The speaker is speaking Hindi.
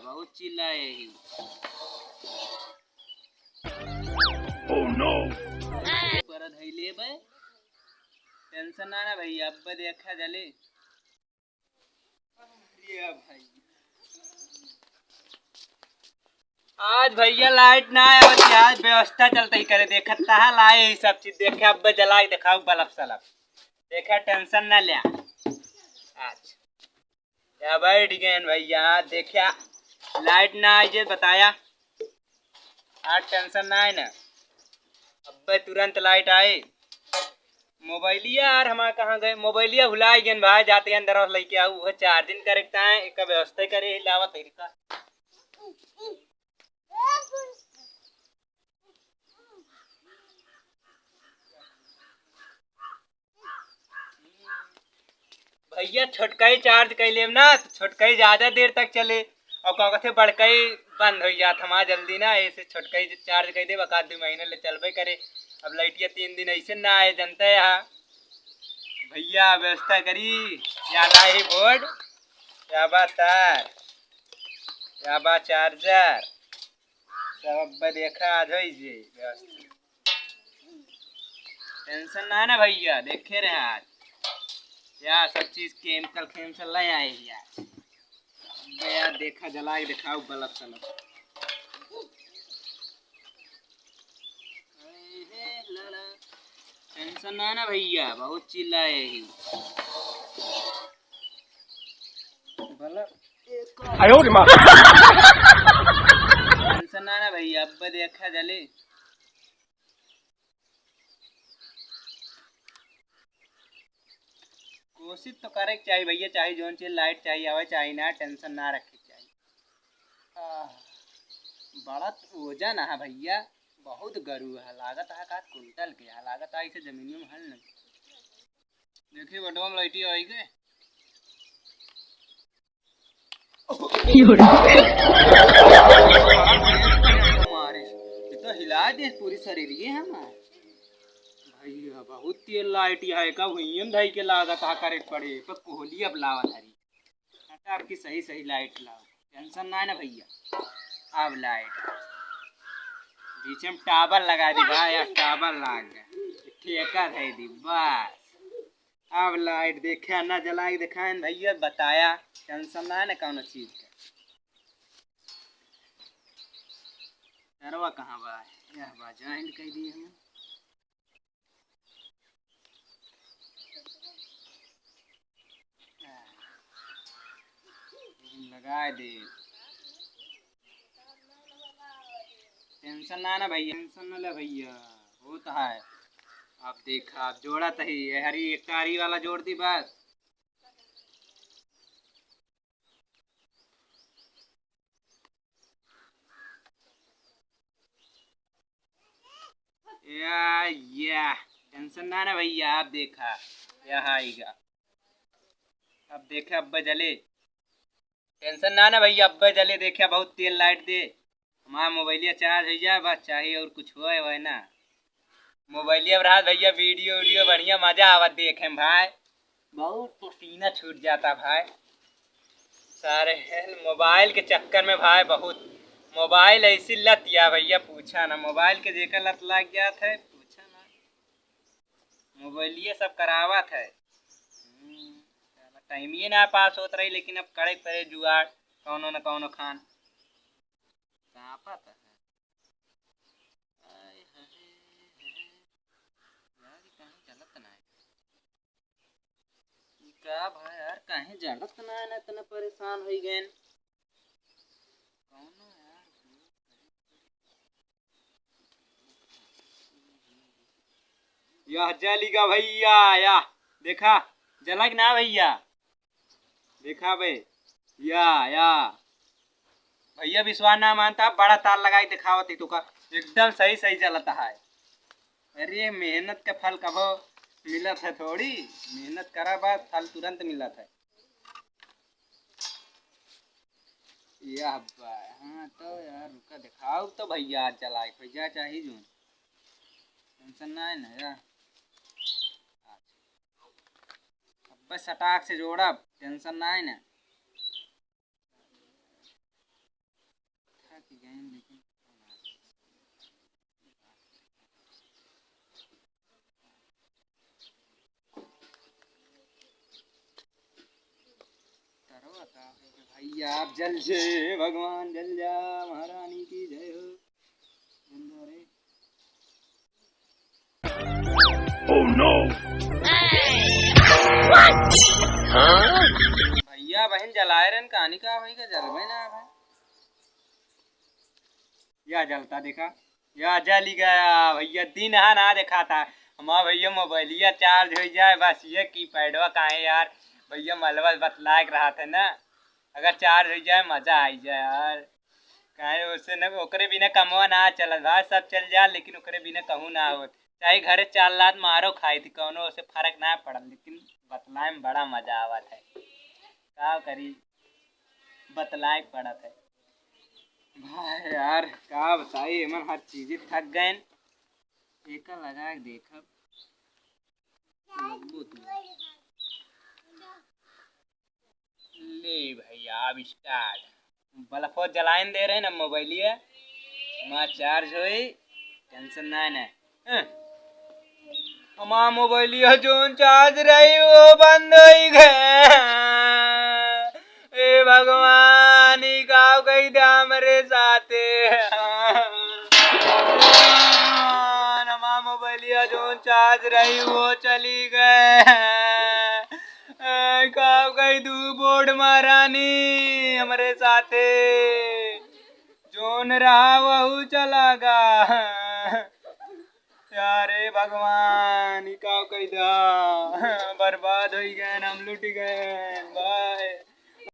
बहुत चिल्लाए ही। Oh no! पर धैले बे टेंशन ना भैया, अब देखा जले। ये भाई आज भैया लाइट ना है, बस आज व्यवस्था चलते ही करे। देखता है लाए ही सब चीज देखे, अब जला दिखाओ बल्ब सलब देखा, टेंशन ना लिया। आज या बैठ गए भैया, देखा लाइट ना आई जे बताया, आज टेंशन ना है ना। अब तुरंत लाइट आए। मोबाइलिया यार हमारा कहाँ गए, मोबाइलिया भुला गए भाई, जाते अंदर और लेके आऊ वो चार्जिंग करेक्टा है, एक व्यवस्था करे लावत है का। भैया छोटका ही चार्ज कर लेम ना, तो छोटका ही ज्यादा देर तक चले, और क्या कहते बड़का ही बंद हो जात हमारा जल्दी ना, ऐसे छोटका ही चार्ज कर दे, बका 2 महीने ले चलबे करे। अब लाइटिया 3 दिन ऐसे ना आए जनता है यहाँ भैया, व्यवस्था करी या लाही बोर्ड या बा तार या बा चार्जर सब देखा आज हो व्यवस्था। टेंशन ना ना भैया, देखे रहे आज यार सब चीज केमिकल खेमिकल ले आए यार देखा जला के दिखाओ बल्ब सलब। टेंशन ना ना भैया, बहुत चिल्लाए ही बल्ब। टेंशन ना ना भैया, अब देखा जले। कोशिश तो करे चाहिए भैया, चाहे जोन चीज लाइट चाहिए आवे चाहे ना, टेंशन ना रखे चाहिए। बड़ा वजन है भैया, बहुत गरू है, लागत है का कुंटल के है, लागत है इसे जमीन में हल नहीं। देखिए बटवा लाइटी आई के हमारे तो हिला दे पूरी शरीर ये हमारे भैया, बहुत तेल लाइट है का भैया भाई के लागत आ करे पड़े पर कोहली अब लावत हरी आपकी सही सही लाइट लाओ, टेंशन ना है ना भैया। अब लाइट बीच में टावर लगा दी भाई, अब टावर लग गया ठेका है दी बस। अब लाइट देखे ना जला के दिखाए भैया, बताया टेंशन ना है ना कौन चीज का। सरवा कहाँ बा, यह बा ज्वाइंट कर दिए हम लगा दे। टेंशन ना ना भैया, टेंशन ना ले भैया, होता है। आप देखा आप जोड़ा तही हरी एक तारी वाला जोड़ दी बस। या टेंशन ना ना भैया, आप देखा यह आएगा, अब देखे अब्बा जले। टेंशन ना ना भैया, अब्बा जले देखे बहुत तेल लाइट दे, हमारा मोबाइलिया चार्ज हो जाए बस, चाहिए और कुछ हो वह ना। मोबाइलिया रहा भैया, वीडियो वीडियो बढ़िया मजा आवत देखे भाई, बहुत पसीना छूट जाता भाई सारे मोबाइल के चक्कर में भाई। बहुत मोबाइल ऐसी लत या भैया पूछा ना, मोबाइल के जेकर लत लग गया था पूछा ना, मोबाइल ये सब करावत है। टाइम ये ना पास होत रही, लेकिन अब करे पड़े जुगाड़ कौनो न कौनो खान कहाँ पाता है। क्या भाई यार कहीं जड़त ना है, इतना परेशान हो गए कौनो यार। यह जलेगा भैया, या देखा जलक ना भैया, देखा बे या भैया विश्वास ना मानता, बड़ा तार लगाई दिखावत तो का एकदम सही सही चलता है। अरे मेहनत का फल कब मिलत है, थोड़ी मेहनत करा बाद फल तुरंत मिलत है। या हाँ तो यार रुका दिखाओ तो भैया, आज चलाए भैया चाहिए जो टेंशन ना है ना यार। अब बस सटाक से जोड़ा, टेंशन ना है ना। भैया आप जल से भगवान जल जा महारानी की जय हो। जल जा रे। Oh no! भैया बहन जलाए रन कहानी का भाई का जल भाई ना भाई या जलता देखा या जल ही गया भैया दिन हा ना देखा था हमारा भैया मोबाइलिया चार्ज हो जाए बस ये की पैडवा काहे यार भैया मलबा बतला रहा था ना अगर चार्ज हो जाए मजा आई जाए यार काहे उससे न ओकरे बिना कमवा ना चल भाई सब चल जा लेकिन ओकरे बिना कहूँ ना हो चाहे घरे 4 लात मारो खाई थी कौनो उससे फर्क ना पड़ल लेकिन बतलाए में बड़ा मजा आवत है का करी बतलाए पड़ा था भाई यार का बताइए मन हर चीज थक गए एक लगा के देखब ले भैया अब स्टार्ट बल्ब जलाइन दे रहे ना मोबाइलिया हमारा चार्ज होई टेंशन ना ना हमारा मोबाइलिया जोन चार्ज रही वो बंद हो गए ए भगवान ही गाँव गई था मेरे साथे हमारा मोबाइलिया जोन चार्ज रही वो चली गए गाँव गई दू बोर्ड महारानी हमारे साथे जोन रहा वहू चला गा यारे भगवान ही का कही बर्बाद हो गए हम लुट गए।